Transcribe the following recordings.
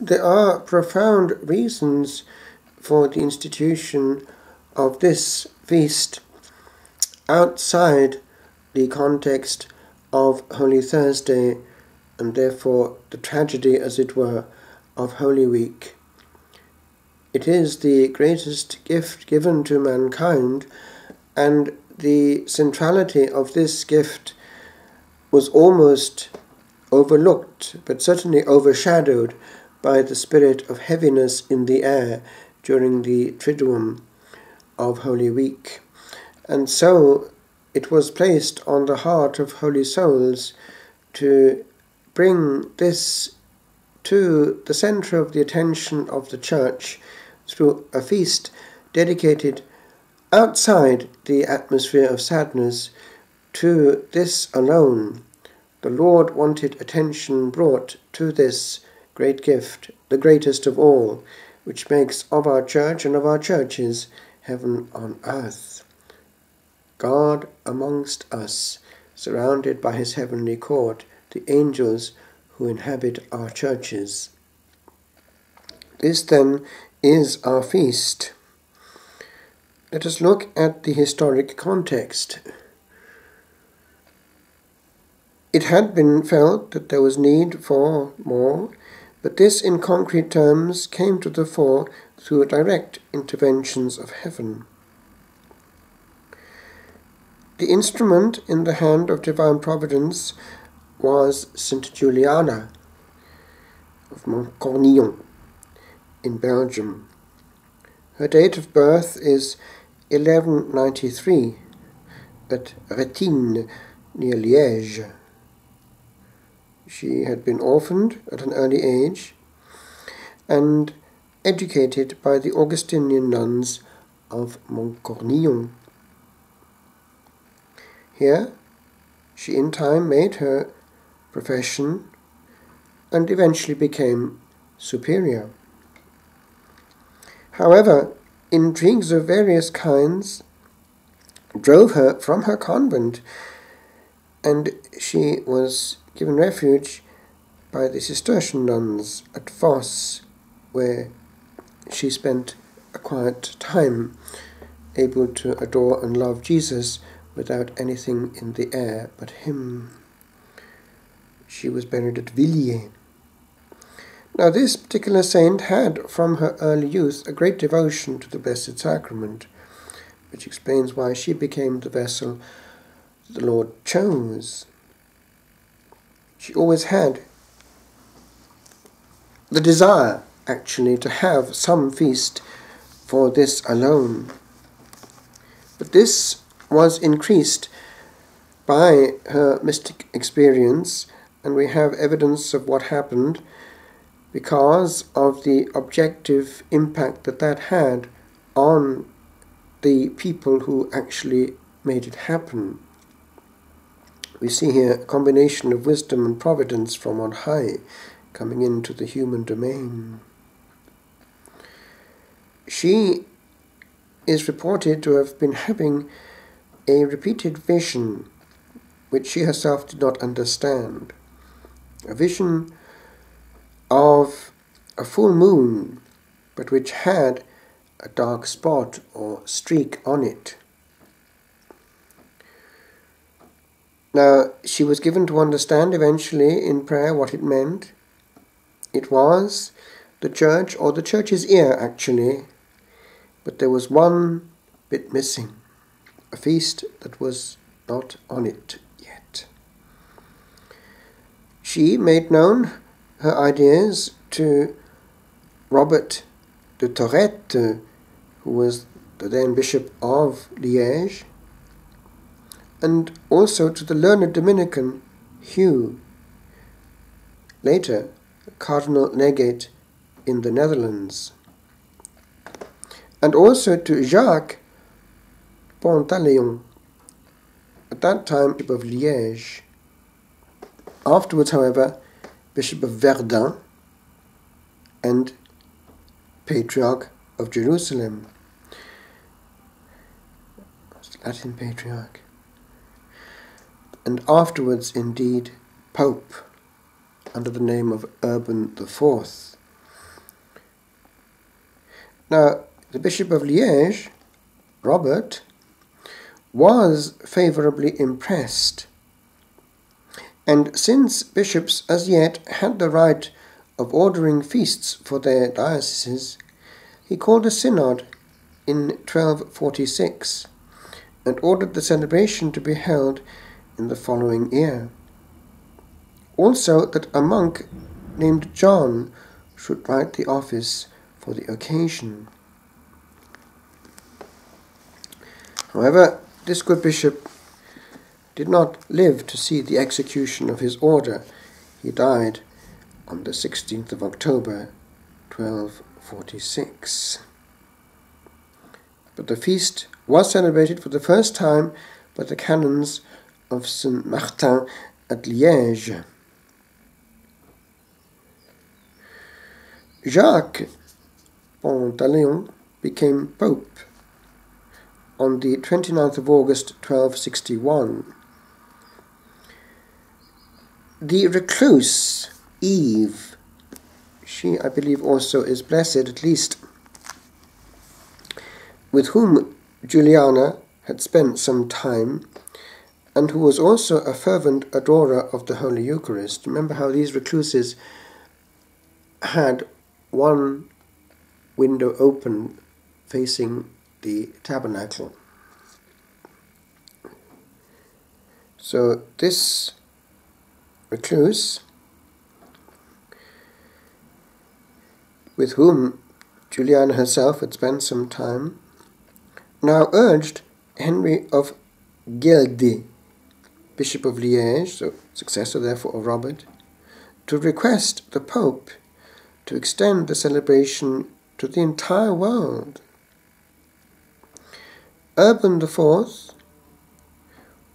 There are profound reasons for the institution of this feast outside the context of Holy Thursday, and therefore the tragedy, as it were, of Holy Week. It is the greatest gift given to mankind, and the centrality of this gift was almost overlooked, but certainly overshadowed by the spirit of heaviness in the air during the Triduum of Holy Week. And so it was placed on the heart of holy souls to bring this to the center of the attention of the Church through a feast dedicated outside the atmosphere of sadness to this alone. The Lord wanted attention brought to this great gift, the greatest of all, which makes of our Church and of our churches heaven on earth. God amongst us, surrounded by his heavenly court, the angels who inhabit our churches. This then is our feast. Let us look at the historic context. It had been felt that there was need for more, but this in concrete terms came to the fore through direct interventions of heaven. The instrument in the hand of divine providence was St. Juliana of Montcornillon in Belgium. Her date of birth is 1193 at Rétines, near Liège. She had been orphaned at an early age and educated by the Augustinian nuns of Montcornillon. Here she in time made her profession and eventually became superior. However, intrigues of various kinds drove her from her convent, and she was given refuge by the Cistercian nuns at Voss, where she spent a quiet time, able to adore and love Jesus without anything in the air but him. She was buried at Villiers. Now this particular saint had from her early youth a great devotion to the Blessed Sacrament, which explains why she became the vessel the Lord chose. She always had the desire, actually, to have some feast for this alone. But this was increased by her mystic experience, and we have evidence of what happened because of the objective impact that that had on the people who actually made it happen. We see here a combination of wisdom and providence from on high coming into the human domain. She is reported to have been having a repeated vision which she herself did not understand. A vision of a full moon, but which had a dark spot or streak on it. Now, she was given to understand eventually in prayer what it meant. It was the church, or the church's ear actually, but there was one bit missing, a feast that was not on it yet. She made known her ideas to Robert de Torrette, who was the then Bishop of Liège, and also to the learned Dominican Hugh, later Cardinal Legate in the Netherlands, and also to Jacques Pantaleon, at that time Bishop of Liège, afterwards, however, Bishop of Verdun and Patriarch of Jerusalem, Latin Patriarch, and afterwards, indeed, Pope, under the name of Urban IV. Now, the Bishop of Liège, Robert, was favourably impressed, and since bishops as yet had the right of ordering feasts for their dioceses, he called a synod in 1246 and ordered the celebration to be held in the following year. Also that a monk named John should write the office for the occasion. However, this good bishop did not live to see the execution of his order. He died on the 16th of October, 1246. But the feast was celebrated for the first time by the canons of Saint Martin at Liège. Jacques Pantaleon became pope on the 29th of August 1261. The recluse Eve, she I believe also is blessed, at least, with whom Juliana had spent some time, and who was also a fervent adorer of the Holy Eucharist. Remember how these recluses had one window open facing the tabernacle. So this recluse, with whom Juliana herself had spent some time, now urged Henry of Gueldre, Bishop of Liège, so successor therefore of Robert, to request the Pope to extend the celebration to the entire world. Urban IV,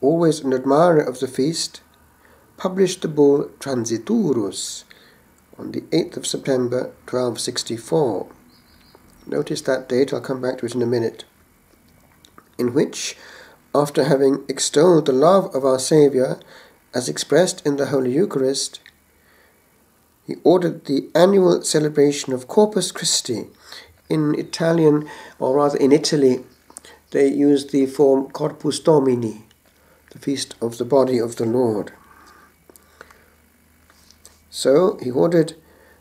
always an admirer of the feast, published the bull Transiturus on the 8th of September 1264. Notice that date, I'll come back to it in a minute, in which, after having extolled the love of our Saviour as expressed in the Holy Eucharist, he ordered the annual celebration of Corpus Christi. In Italian, or rather in Italy, they use the form Corpus Domini, the feast of the body of the Lord. So he ordered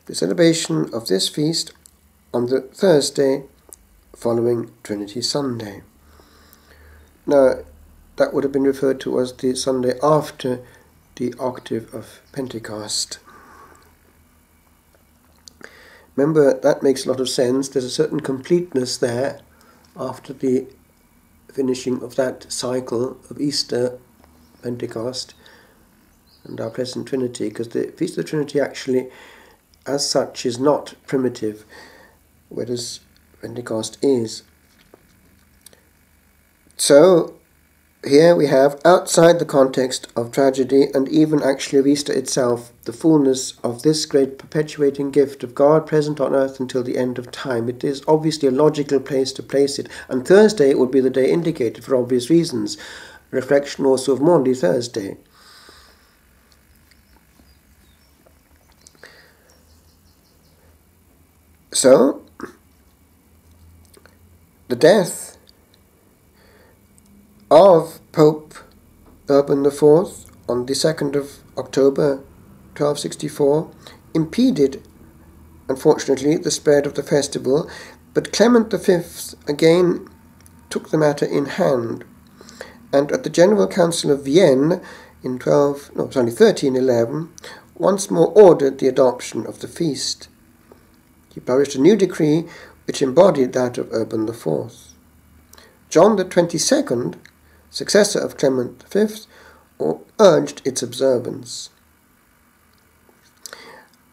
the celebration of this feast on the Thursday following Trinity Sunday. Now, that would have been referred to as the Sunday after the octave of Pentecost. Remember, that makes a lot of sense. There's a certain completeness there after the finishing of that cycle of Easter, Pentecost, and our present Trinity, because the Feast of the Trinity actually, as such, is not primitive, whereas Pentecost is. So, here we have, outside the context of tragedy, and even actually of Easter itself, the fullness of this great perpetuating gift of God present on earth until the end of time. It is obviously a logical place to place it, and Thursday would be the day indicated for obvious reasons. Reflection also of Maundy Thursday. So, the death of Pope Urban IV on the 2nd of October 1264 impeded, unfortunately, the spread of the festival, but Clement V again took the matter in hand, and at the General Council of Vienne in 1311 once more ordered the adoption of the feast. He published a new decree which embodied that of Urban IV. John the 22nd, successor of Clement V, urged its observance.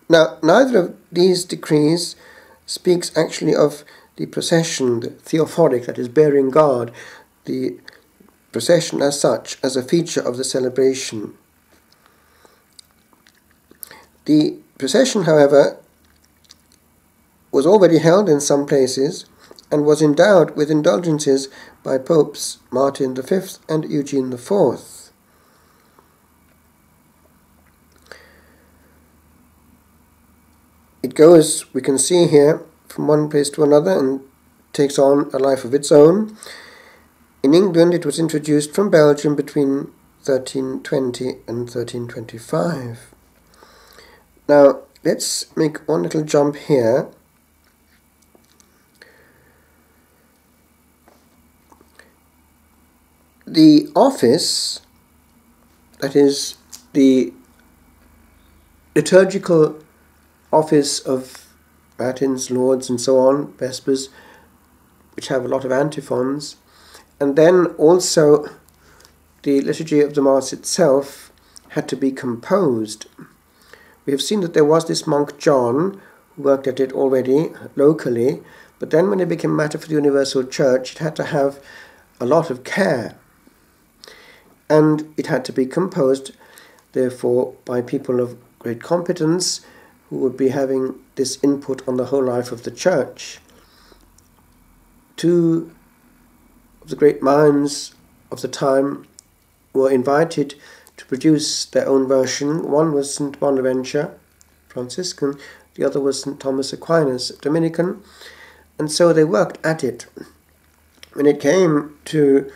Now, neither of these decrees speaks actually of the procession, the theophoric, that is, bearing God, the procession as such, as a feature of the celebration. The procession, however, was already held in some places and was endowed with indulgences by Popes Martin V and Eugene IV. It goes, we can see here, from one place to another, and takes on a life of its own. In England it was introduced from Belgium between 1320 and 1325. Now let's make one little jump here. The office, that is the liturgical office of Matins, Lauds and so on, Vespers, which have a lot of antiphons, and then also the liturgy of the Mass itself had to be composed. We have seen that there was this monk John who worked at it already locally, but then when it became a matter for the Universal Church, it had to have a lot of care, and it had to be composed, therefore, by people of great competence who would be having this input on the whole life of the Church. Two of the great minds of the time were invited to produce their own version. One was St. Bonaventure, Franciscan, the other was St. Thomas Aquinas, Dominican, and so they worked at it. When it came to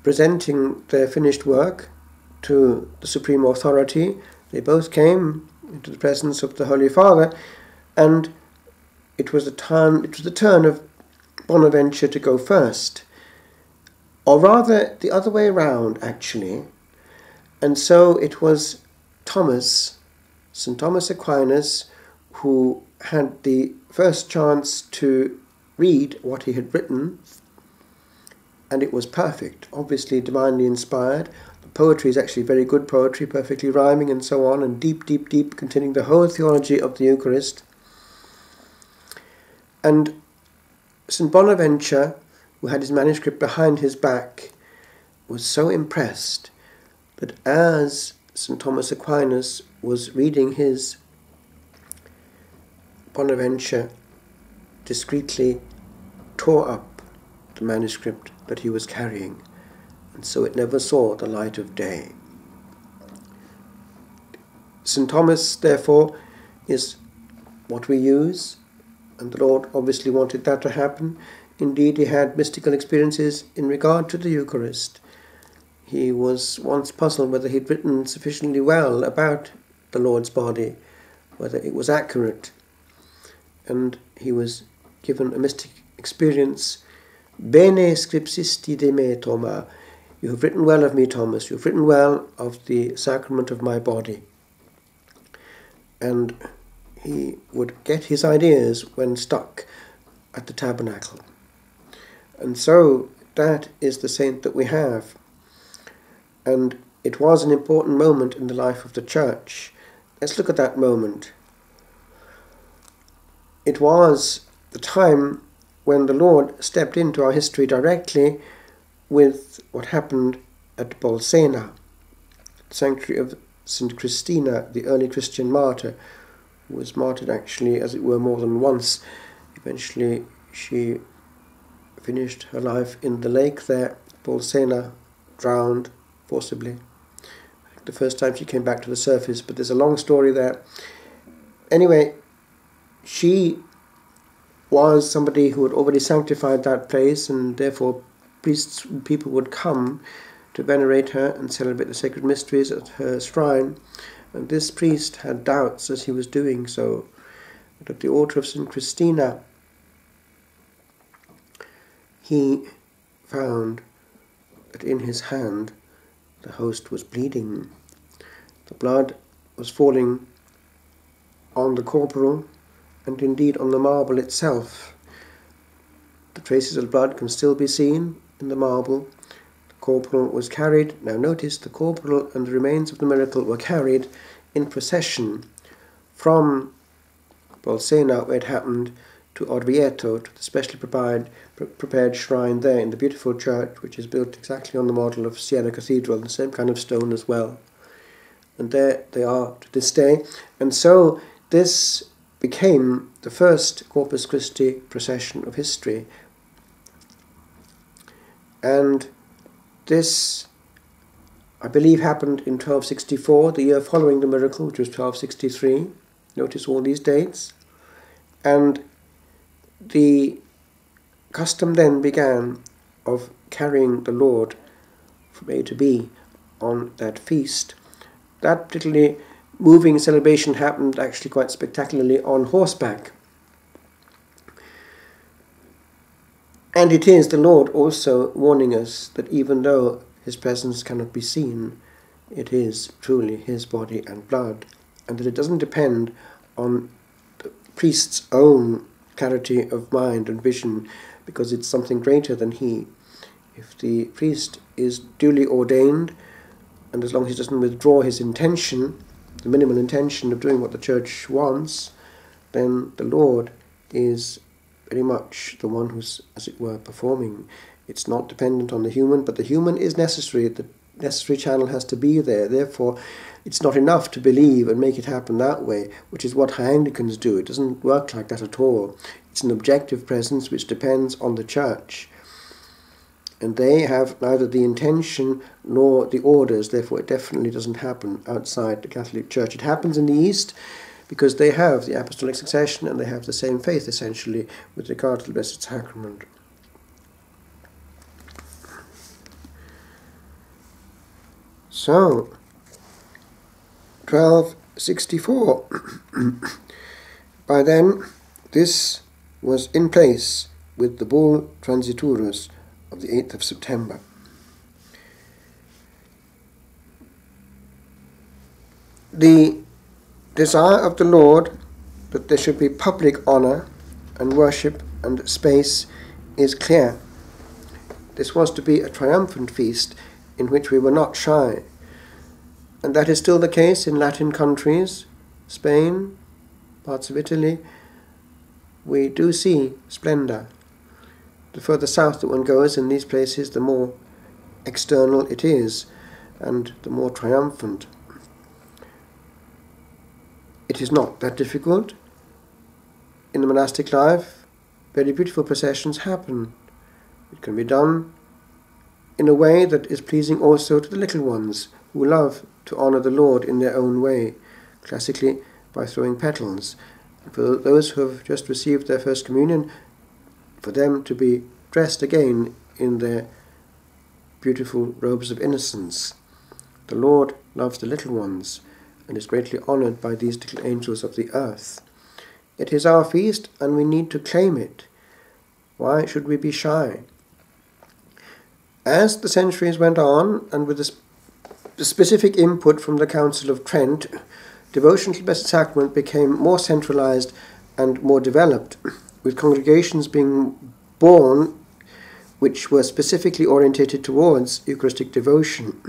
presenting their finished work to the supreme authority, they both came into the presence of the Holy Father, and it was the turn of Bonaventure to go first, or rather the other way around actually, and so it was St. Thomas Aquinas, who had the first chance to read what he had written, and it was perfect, obviously divinely inspired. The poetry is actually very good poetry, perfectly rhyming and so on, and deep, deep, deep, containing the whole theology of the Eucharist. And St. Bonaventure, who had his manuscript behind his back, was so impressed that as St. Thomas Aquinas was reading his, Bonaventure discreetly tore up the manuscript that he was carrying, and so it never saw the light of day. St. Thomas, therefore, is what we use, and the Lord obviously wanted that to happen. Indeed, he had mystical experiences in regard to the Eucharist. He was once puzzled whether he'd written sufficiently well about the Lord's body, whether it was accurate, and he was given a mystic experience. Bene scripsisti de me, Thoma. You have written well of me, Thomas. You have written well of the sacrament of my body. And he would get his ideas when stuck at the tabernacle. And so that is the saint that we have. And it was an important moment in the life of the Church. Let's look at that moment. It was the time when the Lord stepped into our history directly with what happened at Bolsena, the sanctuary of St. Christina, the early Christian martyr, who was martyred actually, as it were, more than once. Eventually she finished her life in the lake there, Bolsena, drowned forcibly. The first time she came back to the surface, but there's a long story there. Anyway, she was somebody who had already sanctified that place, and therefore priests and people would come to venerate her and celebrate the sacred mysteries at her shrine. And this priest had doubts as he was doing so. But at the altar of St. Christina, he found that in his hand the host was bleeding. The blood was falling on the corporal, and indeed on the marble itself. The traces of blood can still be seen in the marble. The corporal was carried. Now notice, the corporal and the remains of the miracle were carried in procession from Bolsena, where it happened, to Orvieto, to the specially prepared shrine there in the beautiful church, which is built exactly on the model of Siena Cathedral, the same kind of stone as well. And there they are to this day. And so this became the first Corpus Christi procession of history. And this, I believe, happened in 1264, the year following the miracle, which was 1263. Notice all these dates. And the custom then began of carrying the Lord from A to B on that feast. That particularly moving celebration happened actually quite spectacularly on horseback. And it is the Lord also warning us that even though his presence cannot be seen, it is truly his body and blood, and that it doesn't depend on the priest's own clarity of mind and vision, because it's something greater than he. If the priest is duly ordained, and as long as he doesn't withdraw his intention, the minimal intention of doing what the church wants, then the Lord is very much the one who's, as it were, performing. It's not dependent on the human, but the human is necessary. The necessary channel has to be there. Therefore, it's not enough to believe and make it happen that way, which is what high Anglicans do. It doesn't work like that at all. It's an objective presence which depends on the church. And they have neither the intention nor the orders, therefore it definitely doesn't happen outside the Catholic Church. It happens in the East because they have the apostolic succession and they have the same faith, essentially, with regard to the Blessed Sacrament. So, 1264. By then, this was in place with the Bull Transiturus of the 8th of September. The desire of the Lord that there should be public honour and worship and space is clear. This was to be a triumphant feast in which we were not shy. And that is still the case in Latin countries, Spain, parts of Italy. We do see splendour. The further south that one goes in these places, the more external it is, and the more triumphant. It is not that difficult. In the monastic life, very beautiful processions happen. It can be done in a way that is pleasing also to the little ones who love to honour the Lord in their own way, classically by throwing petals. For those who have just received their First Communion, for them to be dressed again in their beautiful robes of innocence. The Lord loves the little ones and is greatly honoured by these little angels of the earth. It is our feast and we need to claim it. Why should we be shy? As the centuries went on, and with the specific input from the Council of Trent, devotion to the Blessed Sacrament became more centralised and more developed, with congregations being born which were specifically orientated towards Eucharistic devotion.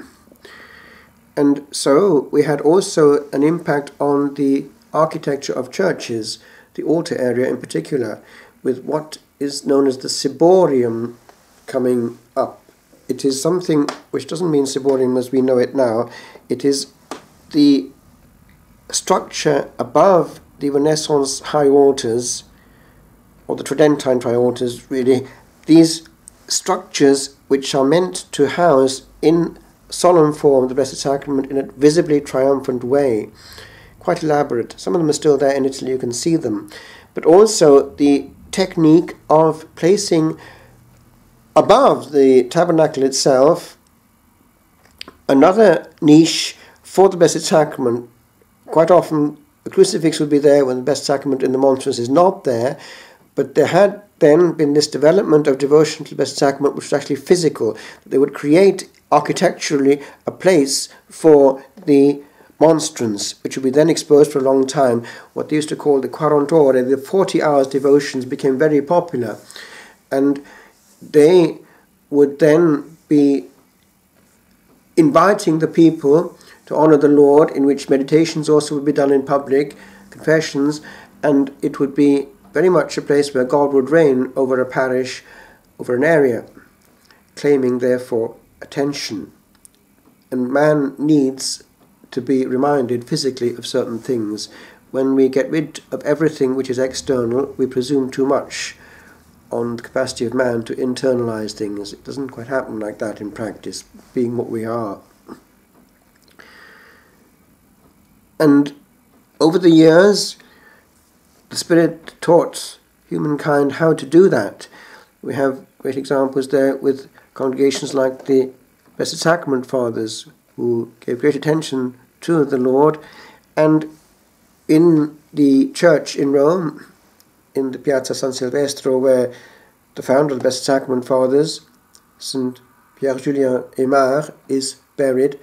And so we had also an impact on the architecture of churches, the altar area in particular, with what is known as the ciborium coming up. It is something which doesn't mean ciborium as we know it now. It is the structure above the Renaissance high altars, or the Tridentine trialtars, really, these structures which are meant to house in solemn form the Blessed Sacrament in a visibly triumphant way. Quite elaborate. Some of them are still there in Italy, you can see them. But also the technique of placing above the tabernacle itself another niche for the Blessed Sacrament. Quite often the crucifix would be there when the Blessed Sacrament in the monstrance is not there, but there had then been this development of devotion to the Blessed Sacrament which was actually physical. They would create architecturally a place for the monstrance, which would be then exposed for a long time. What they used to call the 40 ore, the 40 hours devotions, became very popular. And they would then be inviting the people to honour the Lord, in which meditations also would be done in public, confessions, and it would be very much a place where God would reign over a parish, over an area, claiming therefore attention. And man needs to be reminded physically of certain things. When we get rid of everything which is external, we presume too much on the capacity of man to internalize things. It doesn't quite happen like that in practice, being what we are. And over the years, the Spirit taught humankind how to do that. We have great examples there with congregations like the Blessed Sacrament Fathers, who gave great attention to the Lord. And in the church in Rome, in the Piazza San Silvestro, where the founder of the Blessed Sacrament Fathers, St. Pierre-Julien Aymar, is buried,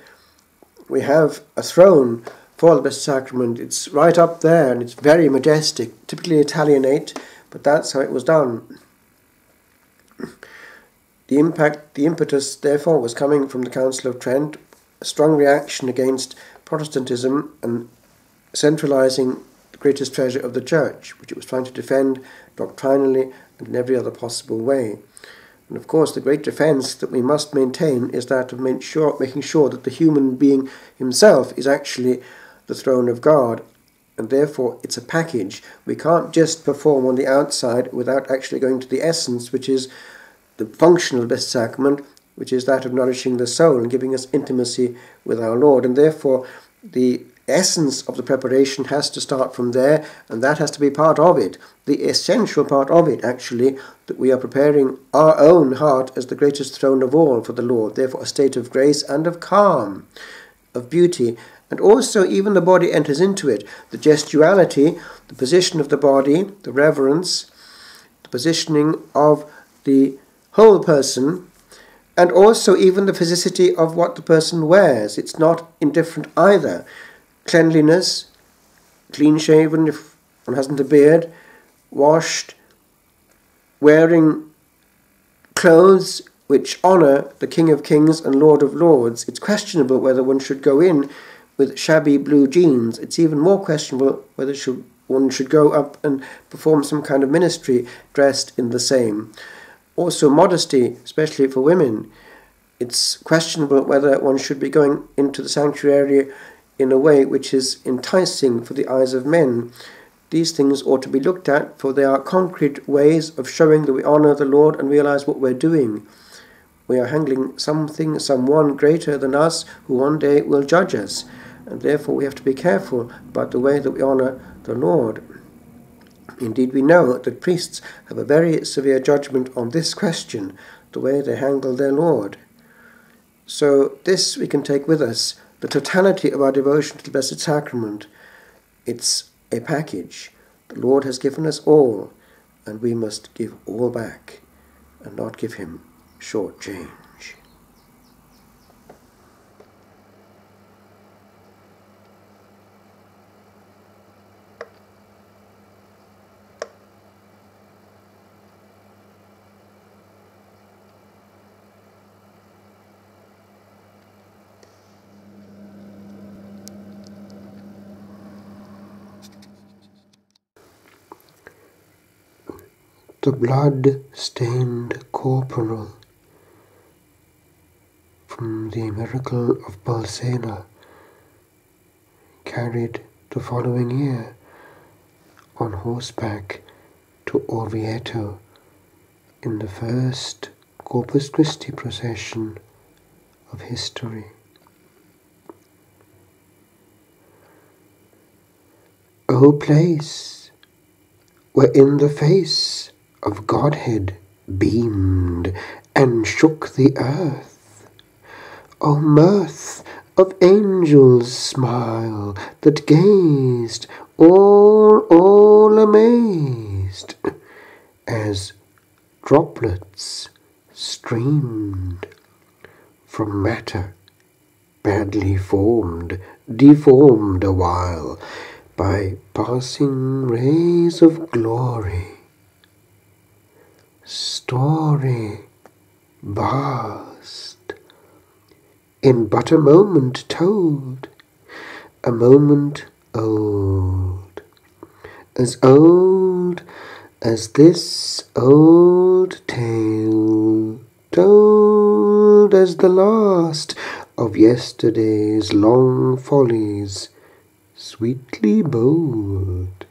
we have a throne for the Blessed Sacrament. It's right up there, and it's very majestic, typically Italianate, but that's how it was done. The impetus, therefore, was coming from the Council of Trent, a strong reaction against Protestantism and centralizing the greatest treasure of the Church, which it was trying to defend doctrinally and in every other possible way. And of course, the great defense that we must maintain is that of making sure that the human being himself is actually the throne of God, and therefore it's a package. We can't just perform on the outside without actually going to the essence, which is the function of the Blessed Sacrament, which is that of nourishing the soul and giving us intimacy with our Lord. And therefore, the essence of the preparation has to start from there, and that has to be part of it, the essential part of it, actually, that we are preparing our own heart as the greatest throne of all for the Lord, therefore a state of grace and of calm, of beauty, and also even the body enters into it, the gestuality, the position of the body, the reverence, the positioning of the whole person, and also even the physicity of what the person wears. It's not indifferent either. Cleanliness, clean-shaven if one hasn't a beard, washed, wearing clothes which honour the King of Kings and Lord of Lords. It's questionable whether one should go in with shabby blue jeans. It's even more questionable whether one should go up and perform some kind of ministry dressed in the same. Also modesty, especially for women. It's questionable whether one should be going into the sanctuary in a way which is enticing for the eyes of men. These things ought to be looked at, for they are concrete ways of showing that we honour the Lord and realise what we're doing. We are handling someone greater than us, who one day will judge us, and therefore we have to be careful about the way that we honour the Lord. Indeed, we know that priests have a very severe judgment on this question, the way they handle their Lord. So this we can take with us, the totality of our devotion to the Blessed Sacrament. It's a package. The Lord has given us all, and we must give all back and not give him short change. The blood-stained corporal from the miracle of Bolsena, carried the following year on horseback to Orvieto in the first Corpus Christi procession of history. O place wherein the face of Godhead beamed and shook the earth, O mirth of angels' smile that gazed all amazed, as droplets streamed from matter badly formed, deformed awhile by passing rays of glory. Story vast, in but a moment told, a moment old as this old tale, told as the last of yesterday's long follies, sweetly bold.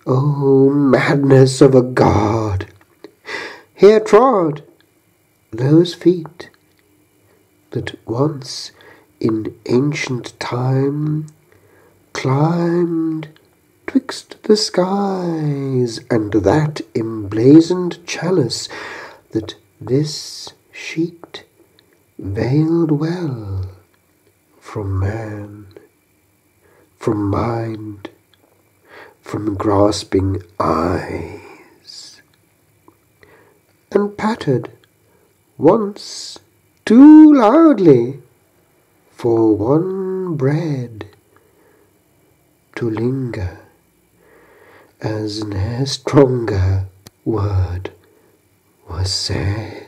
O madness of a god! Here trod those feet that once in ancient time climbed twixt the skies and that emblazoned chalice, that this sheet veiled well from man, from mind, from grasping eyes, and pattered once too loudly for one bread to linger, as ne'er stronger word was said.